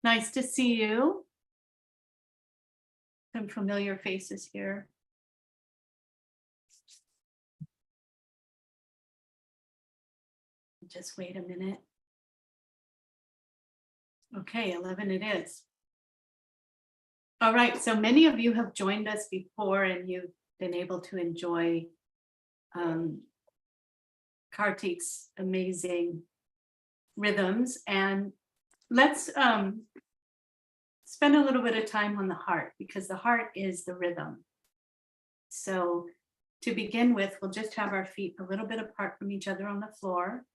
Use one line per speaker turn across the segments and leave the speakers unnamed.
Nice to see you. Some familiar faces here. Just wait a minute. Okay, 11 it is. All right, so many of you have joined us before and you've been able to enjoy Karthik's amazing rhythms. And let's spend a little bit of time on the heart, because the heart is the rhythm. So to begin with, we'll just have our feet a little bit apart from each other on the floor.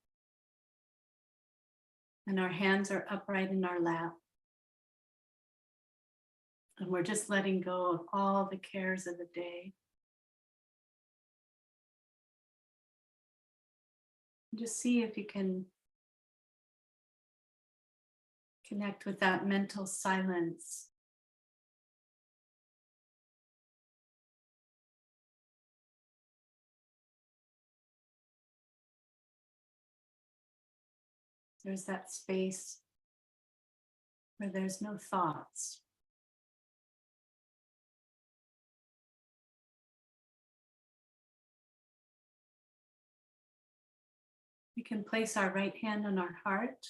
And our hands are upright in our lap. And we're just letting go of all the cares of the day. Just see if you can connect with that mental silence. There's that space where there's no thoughts. We can place our right hand on our heart.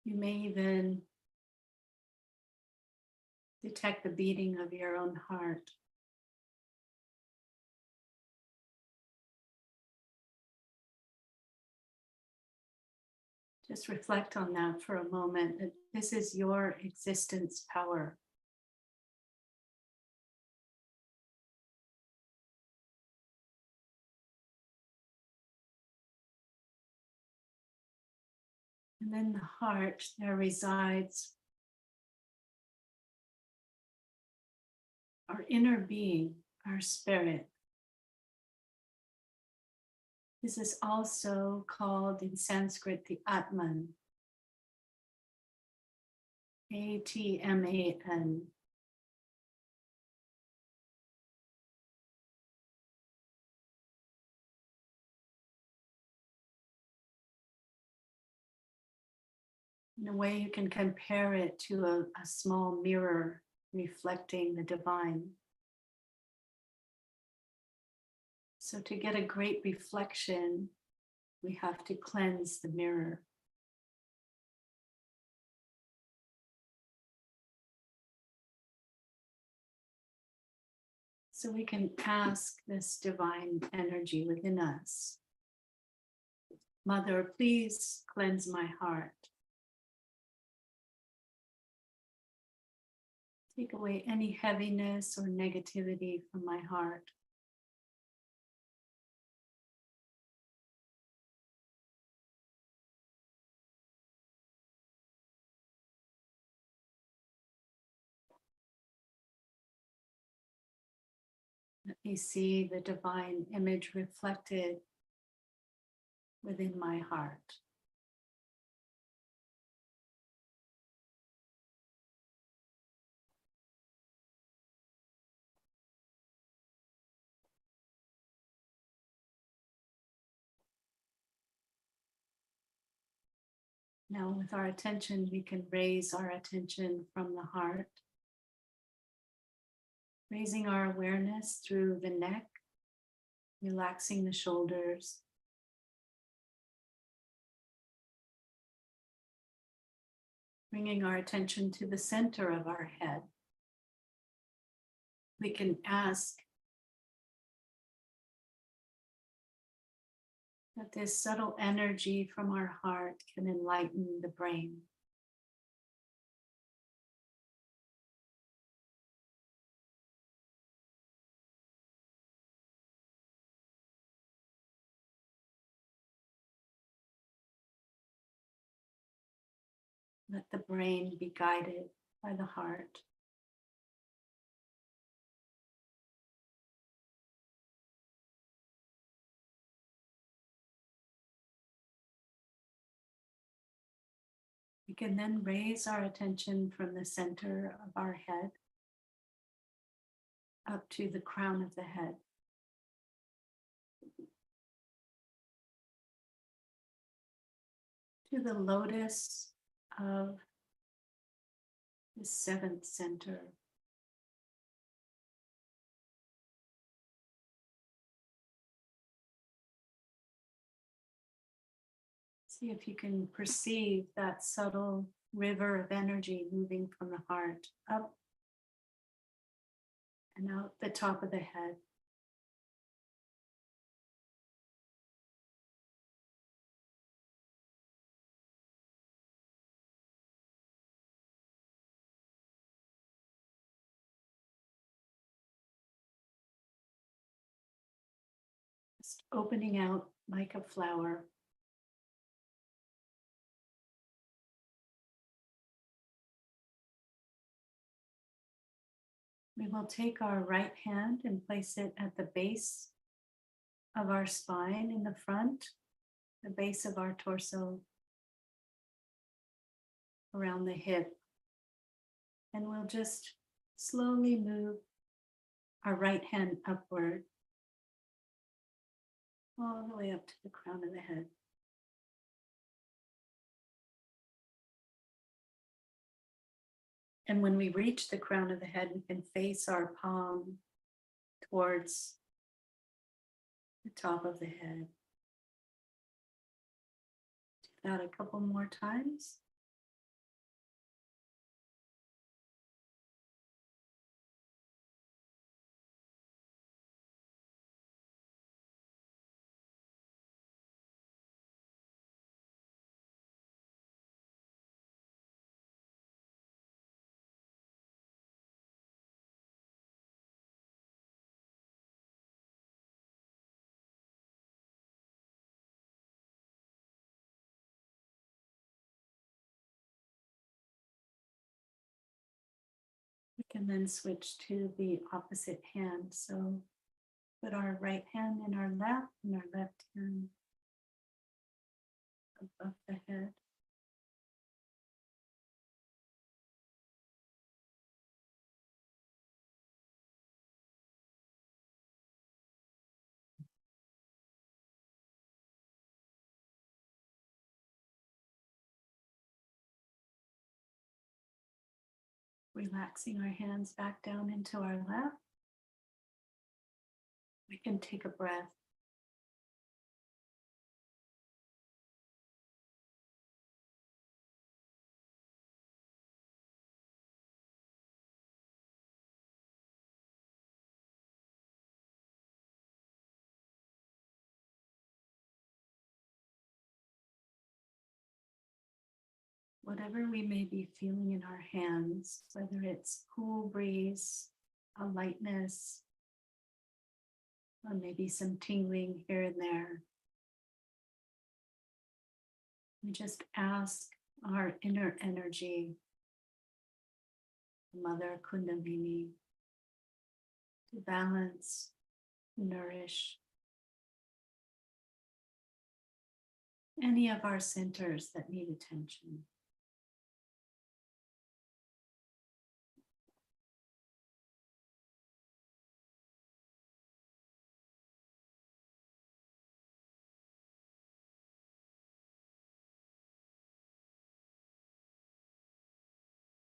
You may even detect the beating of your own heart. Just reflect on that for a moment. That this is your existence power. And in the heart, there resides our inner being, our spirit. This is also called in Sanskrit the Atman. A-T-M-A-N. In a way, you can compare it to a small mirror reflecting the divine. So to get a great reflection, we have to cleanse the mirror. So we can ask this divine energy within us, Mother, please cleanse my heart. Take away any heaviness or negativity from my heart. Let me see the divine image reflected within my heart. Now with our attention, we can raise our attention from the heart, raising our awareness through the neck, relaxing the shoulders, bringing our attention to the center of our head. We can ask that this subtle energy from our heart can enlighten the brain. Let the brain be guided by the heart. We can then raise our attention from the center of our head up to the crown of the head. to the lotus of the seventh center. See if you can perceive that subtle river of energy moving from the heart up and out the top of the head. Just opening out like a flower. We will take our right hand and place it at the base of our spine in the front, the base of our torso, around the hip. And we'll just slowly move our right hand upward, all the way up to the crown of the head. And when we reach the crown of the head, we can face our palm towards the top of the head. Do that a couple more times. We can then switch to the opposite hand. So put our right hand in our lap and our left hand above the head. Relaxing our hands back down into our lap. We can take a breath. Whatever we may be feeling in our hands, whether it's cool breeze, a lightness, or maybe some tingling here and there, we just ask our inner energy, Mother Kundalini, to balance, nourish any of our centers that need attention.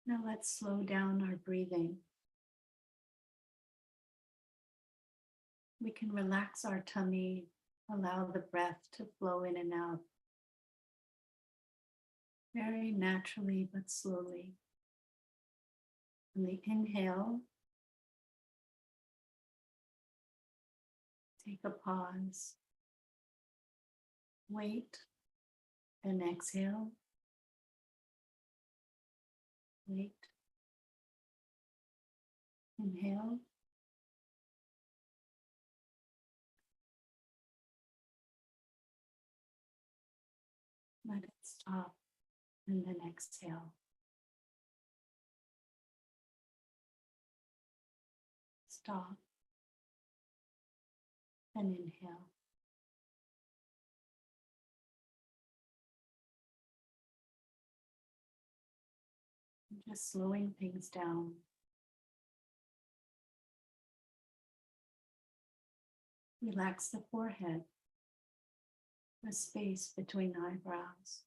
Now let's slow down our breathing. We can relax our tummy, allow the breath to flow in and out very naturally but slowly. On the inhale, take a pause, wait, and exhale. Wait, inhale, let it stop, and then exhale. Stop, and inhale. Just slowing things down. Relax the forehead, the space between eyebrows.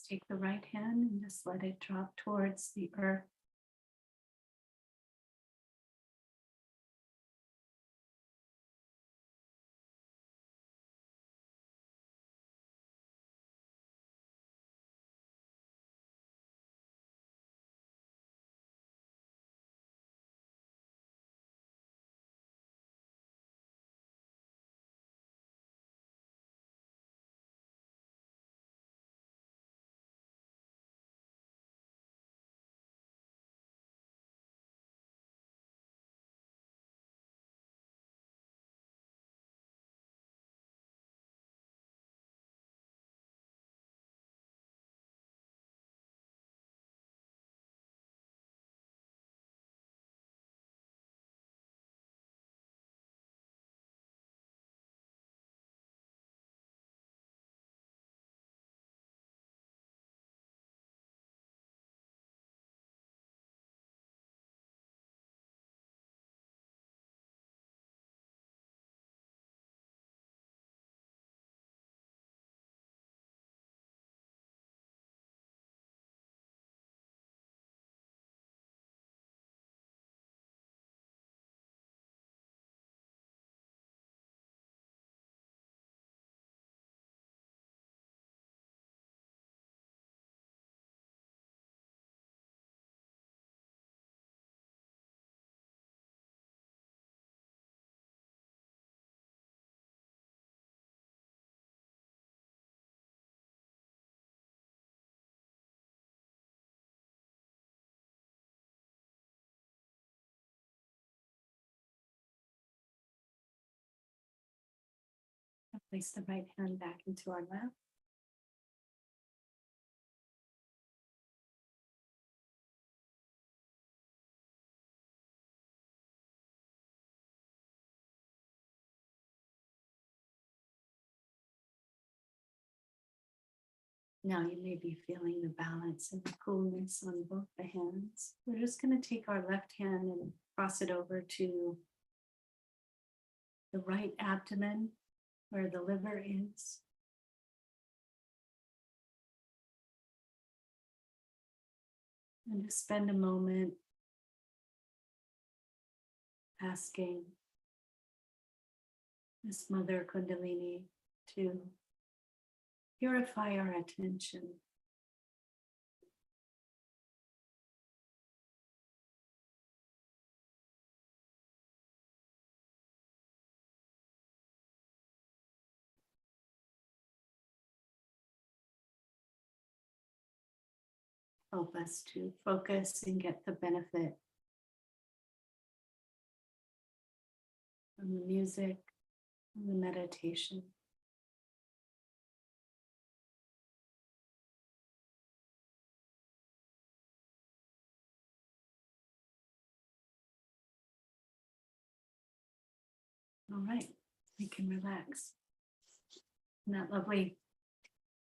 let's take the right hand and just let it drop towards the earth. Place the right hand back into our lap. Now you may be feeling the balance and the coolness on both the hands. We're just going to take our left hand and cross it over to the right abdomen where the liver is. And just spend a moment asking this Mother Kundalini to purify our attention. Help us to focus and get the benefit from the music and the meditation. All right, we can relax. Isn't that lovely?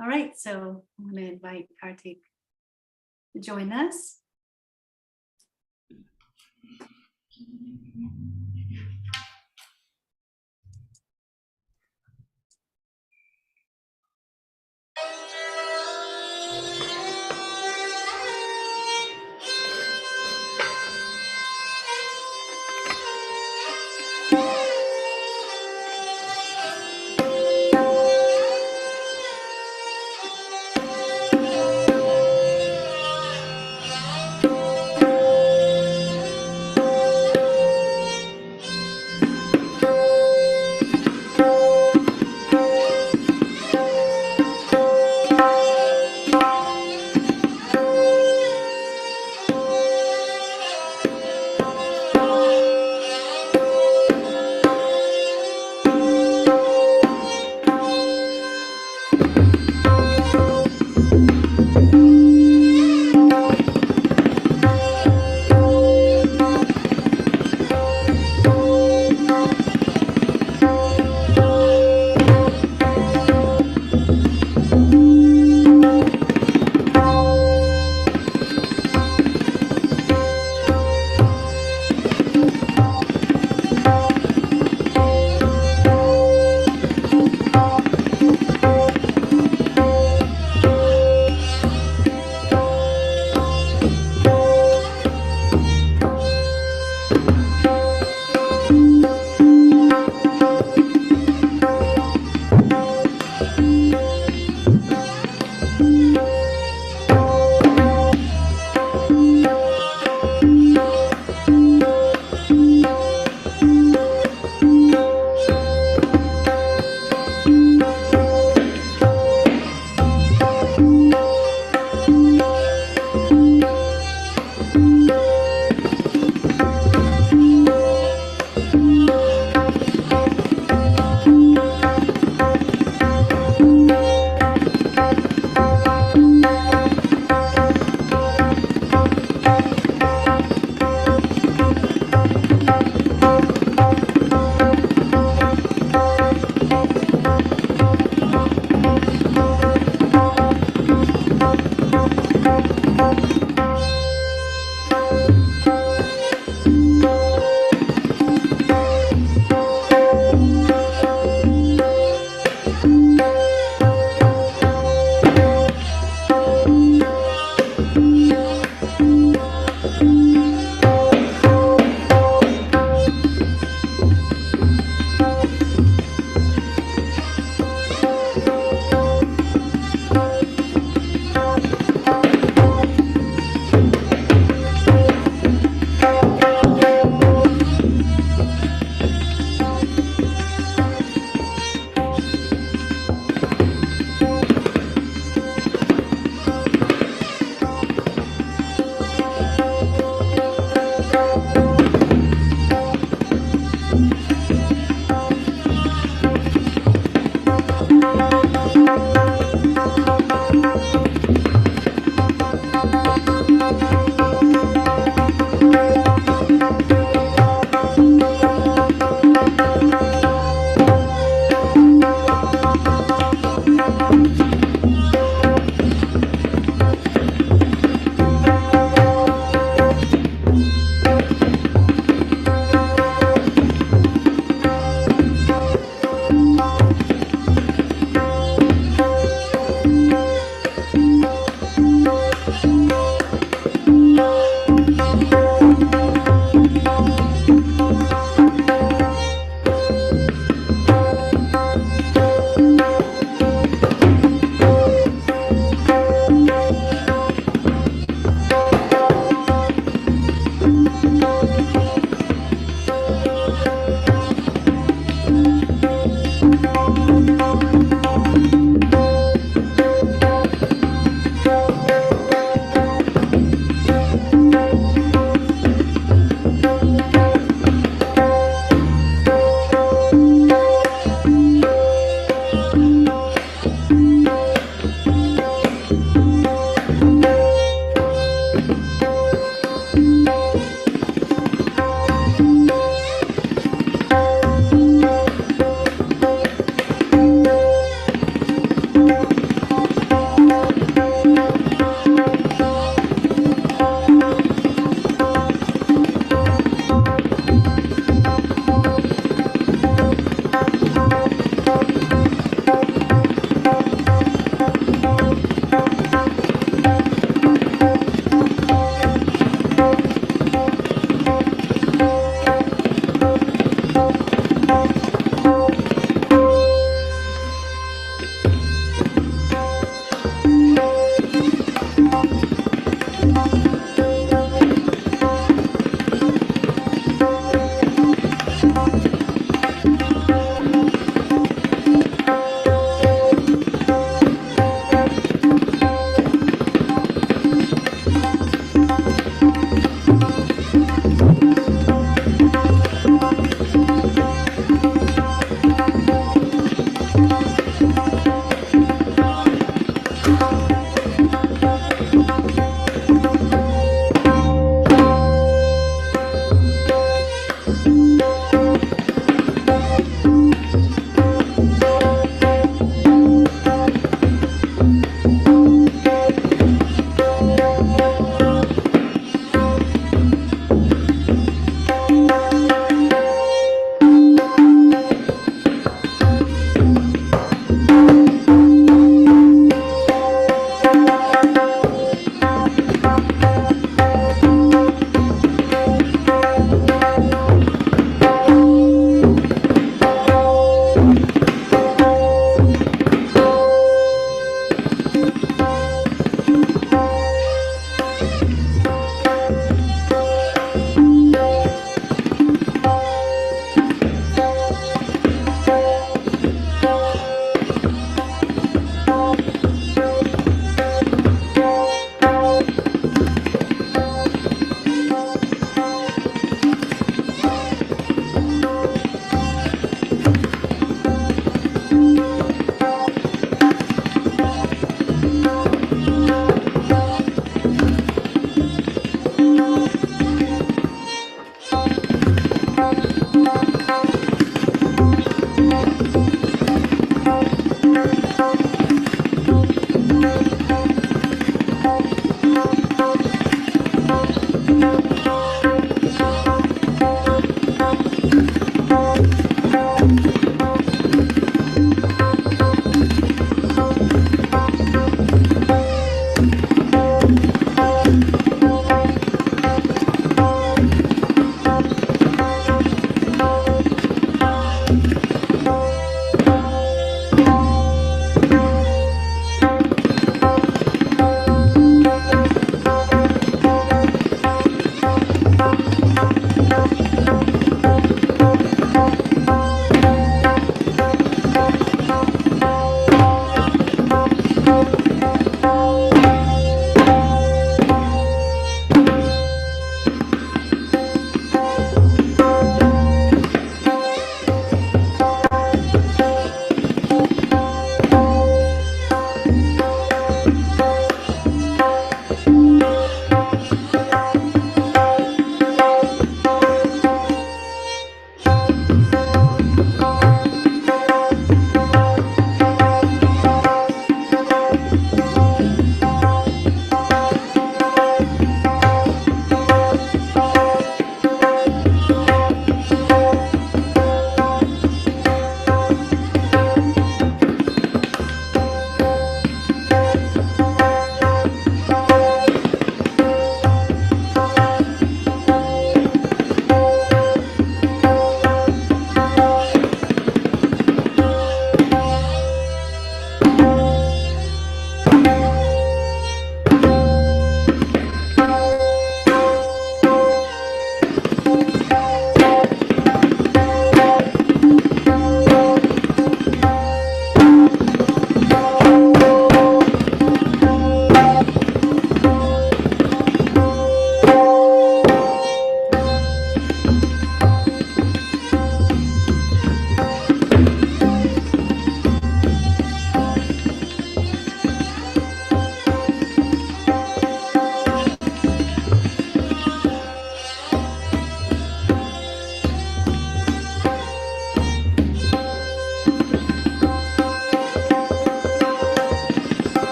All right, so I'm going to invite Karthik to join us.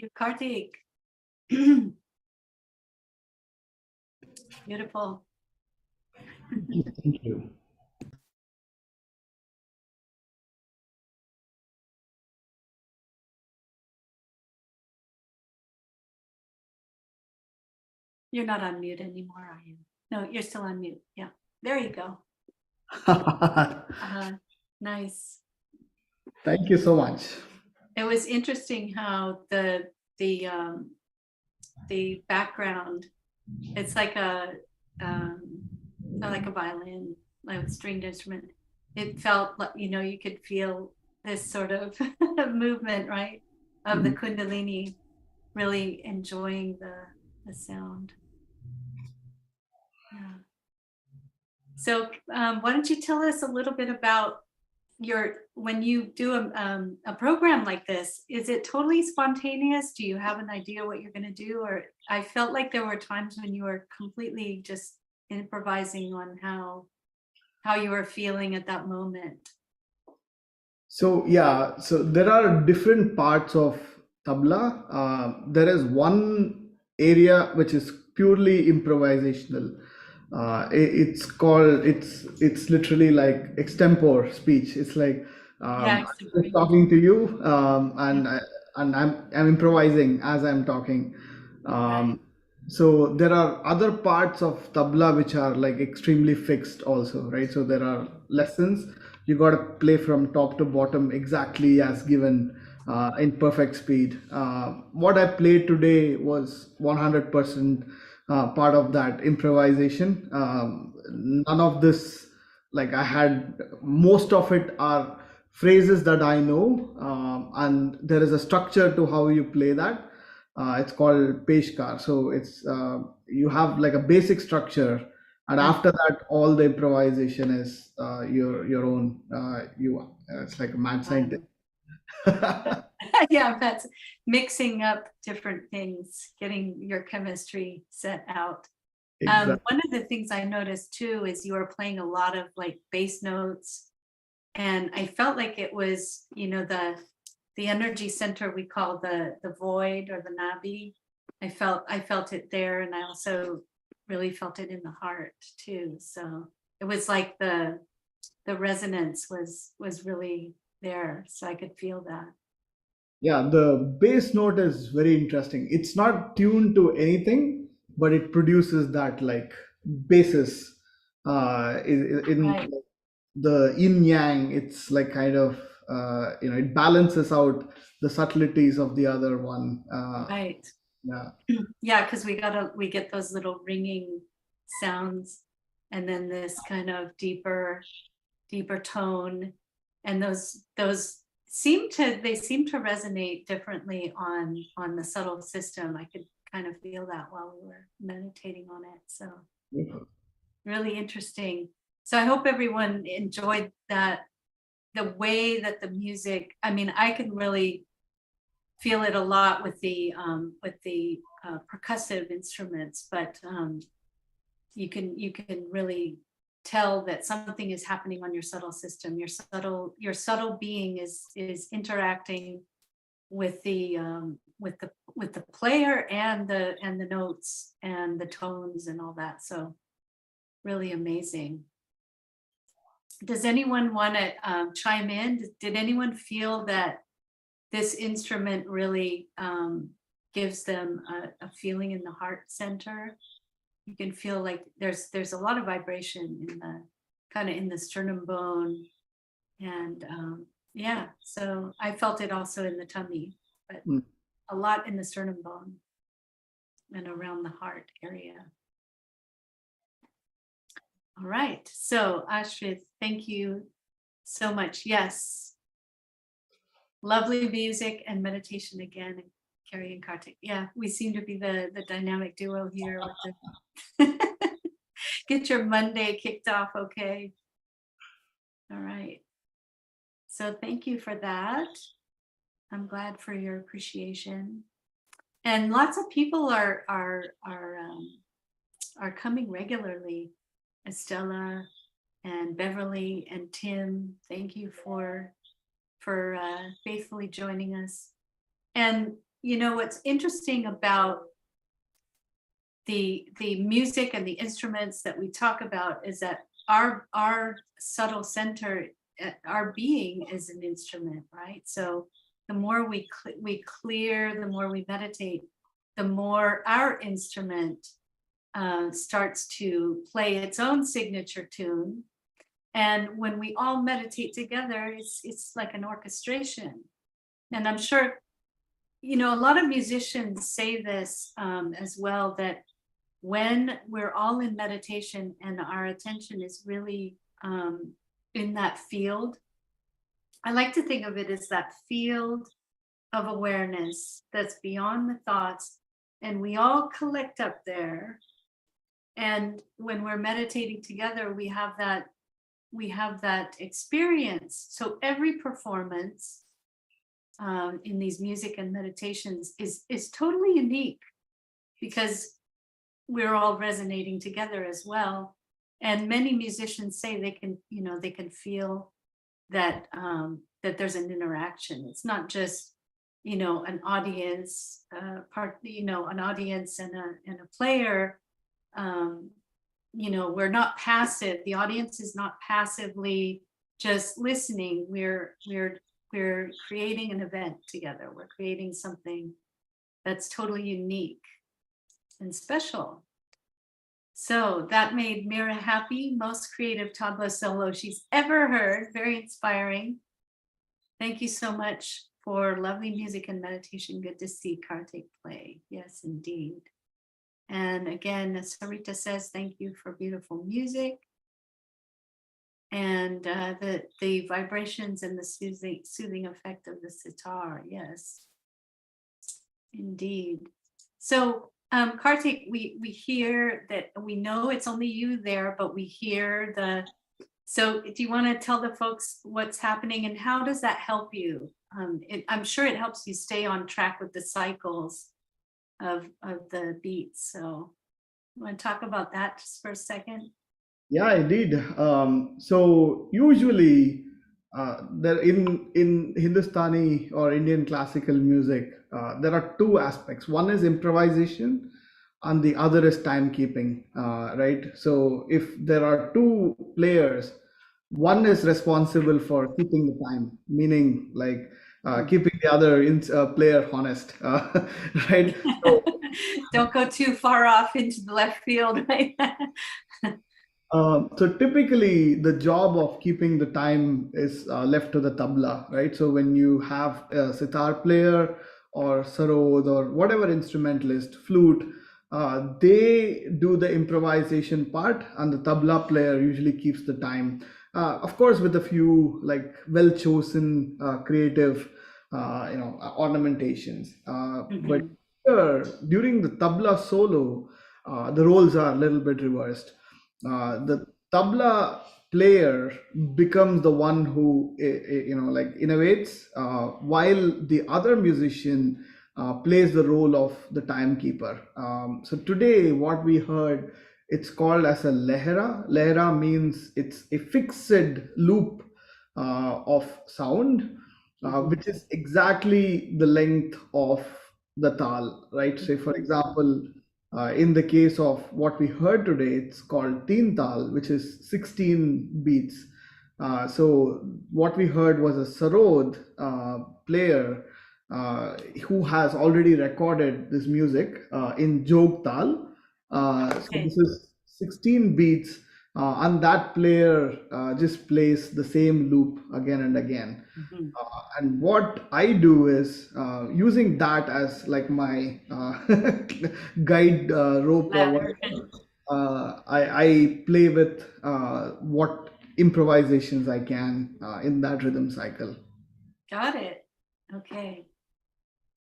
you, Karthik. Beautiful.
Thank you.
You're not on mute anymore, are you? No, you're still on mute. Yeah, there you go. Nice.
Thank you so much.
It was interesting how the background, it's like like a violin, like a stringed instrument. It felt like, you could feel this sort of movement, right, of the Kundalini, really enjoying the sound. Yeah. So why don't you tell us a little bit about when you do a program like this, is it totally spontaneous? Do you have an idea what you're going to do? Or I felt like there were times when you were completely just improvising on how you were feeling at that moment.
So yeah, so there are different parts of tabla. There is one area which is purely improvisational. It's literally like extempore speech. It's like
Yeah,
I'm just
extempore.
talking to you,
Yeah,
and I'm improvising as I'm talking.
right,
Um, so there are other parts of tabla which are like extremely fixed also, right? So there are lessons you got to play from top to bottom exactly as given in perfect speed. What I played today was 100% part of that improvisation. None of this, like I had, most of it are phrases that I know, and there is a structure to how you play that. It's called Peshkar. So it's you have like a basic structure, and
right.
after that all the improvisation is your own. It's like a mad scientist.
Wow. Yeah, that's mixing up different things, getting your chemistry set out.
Exactly.
One of the things I noticed too is you were playing a lot of like bass notes, and I felt like it was, the energy center we call the void or the nabi. I felt it there, and I also really felt it in the heart too. So it was like the resonance was really there, so I could feel that.
Yeah, the bass note is very interesting. It's not tuned to anything, but it produces that like basis in
Right,
the yin yang. It's like kind of it balances out the subtleties of the other one.
right.
Yeah,
Yeah, because we get those little ringing sounds, and then this kind of deeper tone, and those seem to resonate differently on the subtle system. I could kind of feel that while we were meditating on it. So really interesting. So I hope everyone enjoyed that, the way that the music, I mean, I can really feel it a lot with the percussive instruments, but you can really tell that something is happening on your subtle system. Your subtle being is interacting with the player and the notes and the tones and all that. So really amazing. Does anyone want to chime in? Did anyone feel that this instrument really gives them a feeling in the heart center? You can feel like there's a lot of vibration in the kind of in the sternum bone, and yeah, so I felt it also in the tummy, but
Mm.
a lot in the sternum bone and around the heart area. All right, so Ashrit, thank you so much. Yes, lovely music and meditation again, Carrie and Karthik. Yeah, we seem to be the dynamic duo here with the get your Monday kicked off. Okay. All right. So thank you for that. I'm glad for your appreciation. And lots of people are coming regularly. Estella and Beverly and Tim, thank you for faithfully joining us. And you know, what's interesting about the music and the instruments that we talk about is that our subtle center, our being is an instrument, right? So the more we clear, the more we meditate, the more our instrument starts to play its own signature tune. And when we all meditate together, it's like an orchestration. And I'm sure, you know, a lot of musicians say this as well, that when we're all in meditation and our attention is really in that field, I like to think of it as that field of awareness that's beyond the thoughts, and we all collect up there. And when we're meditating together, we have that experience. So every performance in these music and meditations is totally unique, because we're all resonating together as well. And many musicians say they can, you know, they can feel that that there's an interaction. It's not just, you know, an audience an audience and a player. You know, we're not passive. The audience is not passively just listening. We're creating an event together. We're creating something that's totally unique and special. So that made Mira happy. Most creative tabla solo she's ever heard. Very inspiring. Thank you so much for lovely music and meditation. Good to see Karthik play. Yes, indeed. And again, Sarita says, thank you for beautiful music. And the vibrations and the soothing effect of the sitar. Yes, indeed. So Karthik, we hear that, we know it's only you there, but we hear so do you want to tell the folks what's happening and how does that help you? I'm sure it helps you stay on track with the cycles of the beats. So you want to talk about that just for a second?
Yeah, indeed. So usually, there in Hindustani or Indian classical music, there are two aspects. One is improvisation, and the other is timekeeping. Right. So if there are two players, one is responsible for keeping the time, meaning like keeping the other player honest. Right. So
Don't go too far off into the left field, right?
So typically, the job of keeping the time is left to the tabla, right? So when you have a sitar player or sarod or whatever instrumentalist, flute, they do the improvisation part, and the tabla player usually keeps the time. Of course, with a few like well-chosen creative, ornamentations. But
Mhm.
here, during the tabla solo, the roles are a little bit reversed. The tabla player becomes the one who like innovates, while the other musician plays the role of the timekeeper. So today what we heard, it's called as a lehera means it's a fixed loop of sound,
Mhm.
which is exactly the length of the tal, right? Say for example, in the case of what we heard today, it's called Teen Tal, which is 16 beats. So what we heard was a sarod player who has already recorded this music in Jog Tal. So
Okay.
this is 16 beats, and that player just plays the same loop again and again.
Mhm.
And what I do is using that as like my guide rope or
Ladder.
whatever. I play with what improvisations I can in that rhythm cycle.
Got it. Okay.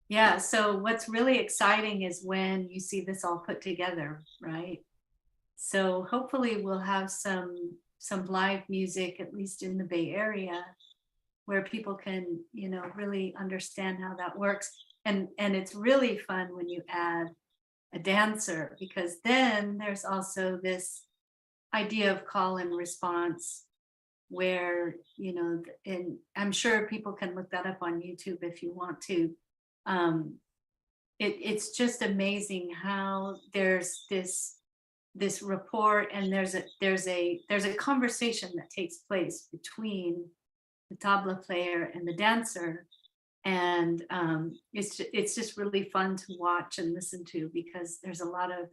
Yeah. So what's really exciting is when you see this all put together, right? So hopefully we'll have some live music, at least in the Bay Area, where people can, you know, really understand how that works. And it's really fun when you add a dancer, because then there's also this idea of call and response where, you know, and I'm sure people can look that up on YouTube if you want to. it's just amazing how there's this rapport, and there's a conversation that takes place between the tabla player and the dancer. And it's just really fun to watch and listen to, because there's a lot of,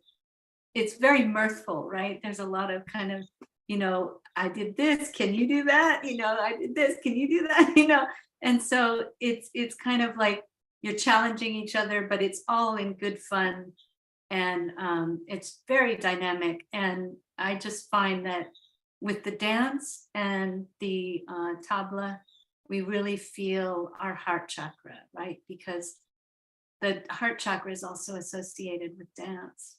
it's very mirthful, right? There's a lot of kind of, I did this, can you do that? I did this, can you do that? And so it's kind of like you're challenging each other, but it's all in good fun. And it's very dynamic. And I just find that with the dance and the tabla, we really feel our heart chakra, right? Because the heart chakra is also associated with dance.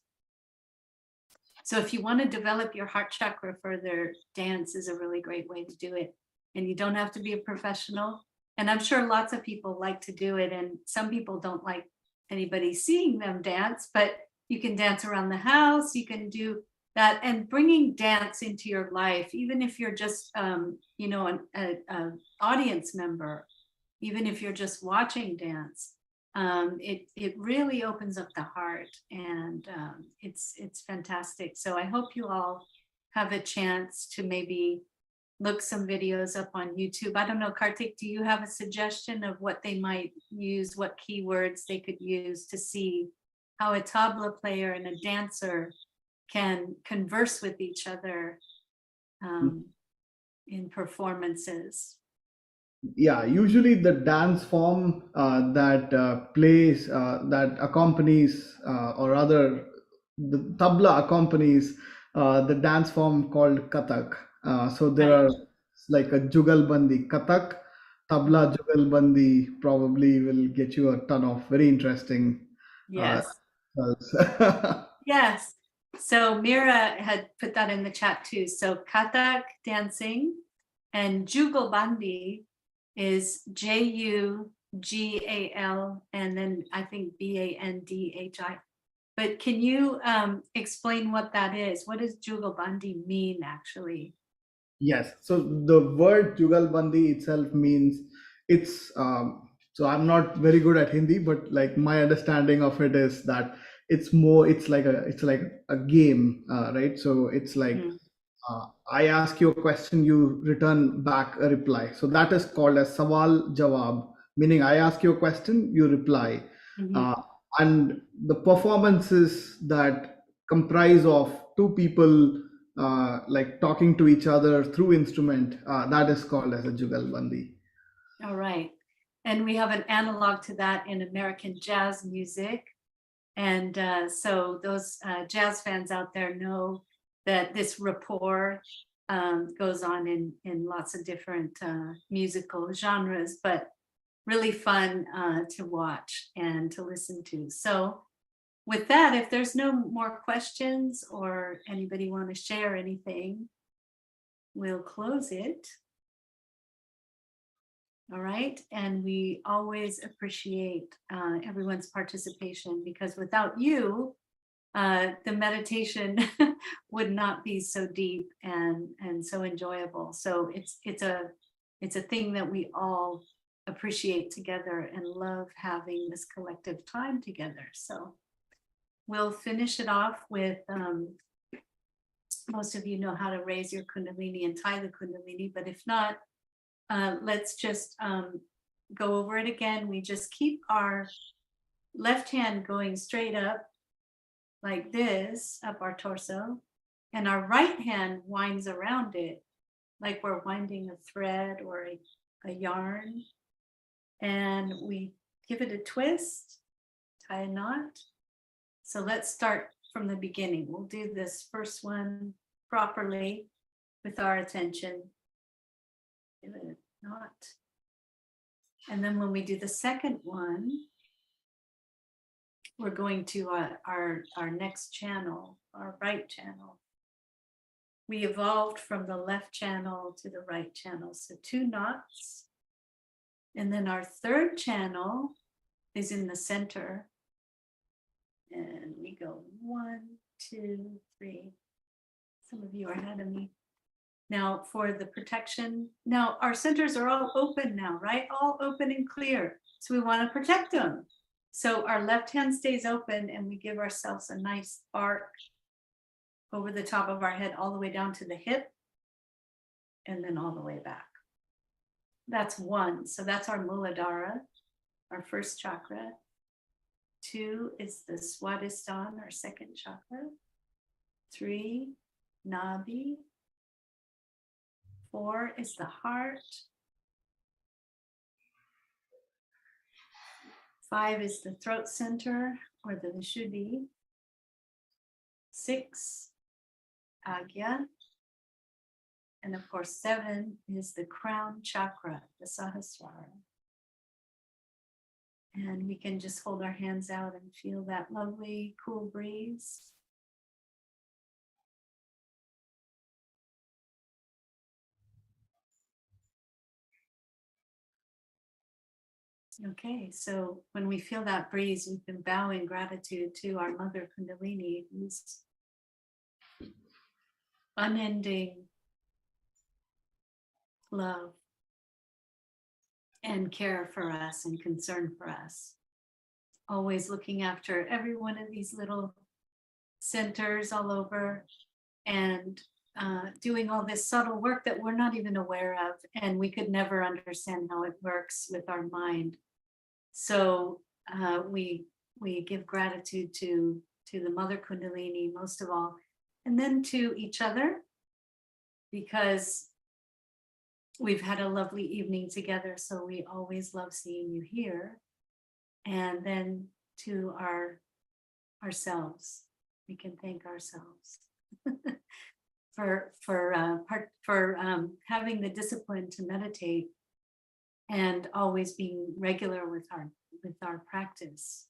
So if you want to develop your heart chakra further, dance is a really great way to do it. And you don't have to be a professional. And I'm sure lots of people like to do it. And some people don't like anybody seeing them dance, but you can dance around the house. You can do that, and bringing dance into your life, even if you're just, an audience member, even if you're just watching dance, it really opens up the heart, and it's fantastic. So I hope you all have a chance to maybe look some videos up on YouTube. I don't know, Karthik, do you have a suggestion of what they might use, what keywords they could use to see how a tabla player and a dancer can converse with each other in performances?
Yeah, usually the dance form that plays that accompanies or rather the tabla accompanies the dance form called kathak. So there
Right.
are like a jugalbandi kathak, tabla jugalbandi probably will get you a ton of very interesting
Yes.
results.
Yes. So Mira had put that in the chat too. So Kathak dancing, and Jugalbandi is Jugal, and then I think Bandi. But can you explain what that is? What does Jugalbandi mean actually?
Yes. So the word Jugalbandi itself means it's so I'm not very good at Hindi, but like my understanding of it is that it's like a game, right? So it's like
Mm-hmm.
I ask you a question, you return back a reply. So that is called as sawal jawab, meaning I ask you a question, you reply.
Mm-hmm.
Uh, and the performances that comprise of two people like talking to each other through instrument, that is called as a jugalbandi.
All right. And we have an analog to that in American jazz music. And so those jazz fans out there know that this rapport goes on in lots of different musical genres, but really fun to watch and to listen to. So with that, if there's no more questions or anybody want to share anything, we'll close it. All right. And we always appreciate everyone's participation, because without you, the meditation would not be so deep and so enjoyable. So it's a thing that we all appreciate together and love having this collective time together. So we'll finish it off with most of you know how to raise your kundalini and tie the kundalini, but if not, let's just go over it again. We just keep our left hand going straight up like this, up our torso, and our right hand winds around it like we're winding a thread or a yarn. And we give it a twist, tie a knot. So let's start from the beginning. We'll do this first one properly with our attention. Give it a knot. And then when we do the second one, we're going to our next channel, our right channel. We evolved from the left channel to the right channel, so 2 knots. And then our third channel is in the center. And we go 1, 2, 3. Some of you are ahead of me. Now for the protection, now our centers are all open now, right? All open and clear. So we want to protect them. So our left hand stays open and we give ourselves a nice arc over the top of our head, all the way down to the hip, and then all the way back. That's one. So that's our Muladhara, our first chakra. 2 is the Swadhisthana, our second chakra. 3, Nabhi. 4 is the heart. 5 is the throat center, or the Vishuddhi. 6, Agya. And of course, 7 is the crown chakra, the Sahasrara. And we can just hold our hands out and feel that lovely, cool breeze. Okay, so when we feel that breeze, we can bow in gratitude to our mother Kundalini, who's unending love and care for us and concern for us. Always looking after every one of these little centers all over, and doing all this subtle work that we're not even aware of, and we could never understand how it works with our mind. So we give gratitude to the Mother Kundalini most of all, and then to each other, because we've had a lovely evening together. So we always love seeing you here. And then to ourselves, we can thank ourselves for having the discipline to meditate and always being regular with our practice.